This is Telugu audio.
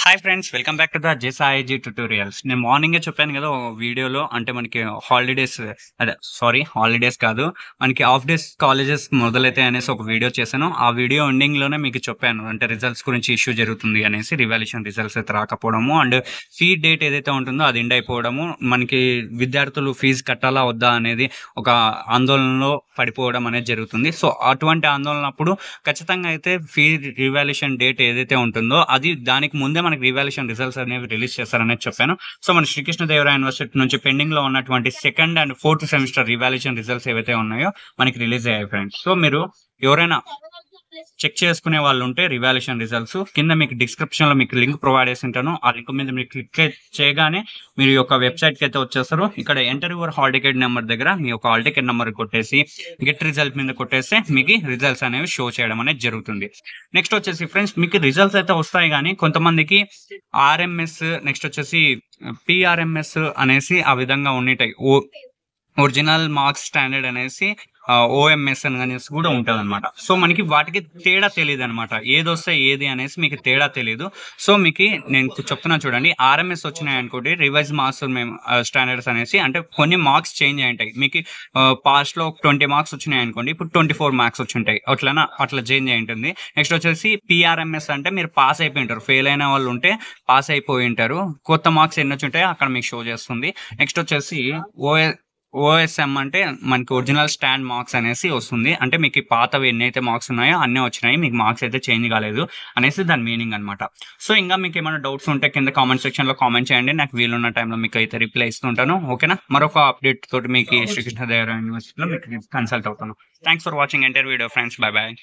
Hi friends, welcome back to the జెసాయిజీ ట్యుటోరియల్స్. నేను మార్నింగే చెప్పాను కదా వీడియోలో, అంటే మనకి హాలిడేస్, అదే సారీ హాలిడేస్ కాదు, మనకి హాఫ్ డేస్ కాలేజెస్ మొదలైతే అనేసి ఒక వీడియో చేశాను. ఆ వీడియో ఎండింగ్ లోనే మీకు చెప్పాను, అంటే రిజల్ట్స్ గురించి ఇష్యూ జరుగుతుంది అనేసి, రివాల్యూషన్ రిజల్ట్స్ అయితే రాకపోవడము అండ్ ఫీ డేట్ ఏదైతే ఉంటుందో అది ఎండ్ అయిపోవడము, మనకి విద్యార్థులు ఫీజు కట్టాలా వద్దా అనేది ఒక ఆందోళనలో పడిపోవడం అనేది జరుగుతుంది. సో అటువంటి ఆందోళన అప్పుడు ఖచ్చితంగా అయితే ఫీ రివాల్యూషన్ డేట్ ఏదైతే ఉంటుందో అది దానికి ముందే మనకి రివాల్యూషన్ రిజల్ట్స్ అనేవి రిలీజ్ చేస్తారనేది చెప్పాను. సో మన శ్రీకృష్ణదేవరాయ యూనివర్సిటీ నుంచి పెండింగ్ లో ఉన్నటువంటి second and fourth semester revolution results ఏవైతే ఉన్నాయో మనకి రిలీజ్ అయ్యాయి ఫ్రెండ్స్. సో మీరు ఎవరైనా చెక్ చేసుకునే వాళ్ళు ఉంటే రివాల్యూషన్ రిజల్ట్స్ కింద మీకు డిస్క్రిప్షన్ లో మీకు లింక్ ప్రొవైడ్ చేసి ఉంటాను. ఆ లింక్ మీద మీరు క్లిక్ చేయగానే మీరు ఈ యొక్క వెబ్సైట్ కి అయితే వచ్చేస్తారు. ఇక్కడ enter your hall ticket number దగ్గర మీ యొక్క హాల్ టికెట్ నెంబర్ కొట్టేసి గెట్ రిజల్ట్ మీద కొట్టేస్తే మీకు రిజల్ట్స్ అనేవి షో చేయడం అనేది జరుగుతుంది. నెక్స్ట్ వచ్చేసి ఫ్రెండ్స్, మీకు రిజల్ట్స్ అయితే వస్తాయి, కానీ కొంతమందికి ఆర్ఎంఎస్, నెక్స్ట్ వచ్చేసి పిఆర్ఎంఎస్ అనేసి ఆ విధంగా ఉంటాయి. ఒరిజినల్ మార్క్స్ స్టాండర్డ్ అనేసి ఓఎంఎస్ అనేసి కూడా ఉంటుంది అనమాట. సో మనకి వాటికి తేడా తెలియదు అనమాట, ఏది వస్తే ఏది అనేసి మీకు తేడా తెలియదు. సో మీకు నేను చెప్తున్నా చూడండి, ఆర్ఎంఎస్ వచ్చినాయి అనుకోండి, రివైజ్ మార్క్స్ మేము స్టాండర్డ్స్ అనేసి, అంటే కొన్ని మార్క్స్ చేంజ్ అయి ఉంటాయి. మీకు పాస్ట్ లో 20 మార్క్స్ వచ్చినాయి అనుకోండి, ఇప్పుడు 24 మార్క్స్ వచ్చి ఉంటాయి, అట్లా చేంజ్ అయి ఉంటుంది. నెక్స్ట్ వచ్చేసి పిఆర్ఎంఎస్ అంటే మీరు పాస్ అయిపోయి ఉంటారు, ఫెయిల్ అయిన వాళ్ళు ఉంటే పాస్ అయిపోయి ఉంటారు, కొత్త మార్క్స్ ఎన్ని వచ్చి ఉంటాయో అక్కడ మీకు షో చేస్తుంది. నెక్స్ట్ వచ్చేసి ఓఎస్ఎం అంటే మనకి ఒరిజినల్ స్టాండ్ మార్క్స్ అనేసి వస్తుంది, అంటే మీకు పాతవి ఎన్నైతే మార్క్స్ ఉన్నాయో అన్నీ వచ్చినాయి, మీకు మార్క్స్ అయితే చేంజ్ కాలేదు అనేసి దాని మీనింగ్ అనమాట. సో ఇంకా మీకు ఏమైనా డౌట్స్ ఉంటే కింద కామెంట్ సెక్షన్ లో కామెంట్ చేయండి, నాకు వీలున్న టైంలో మీకు అయితే రిప్లై ఇస్తుంటాను. ఓకేనా, మరొక అప్డేట్ తోటి మీకు శ్రీకృష్ణదేవరాయ యూనివర్సిటీలో మీకు కన్సల్ట్ అవుతాను. Thanks for watching entire video friends, bye bye.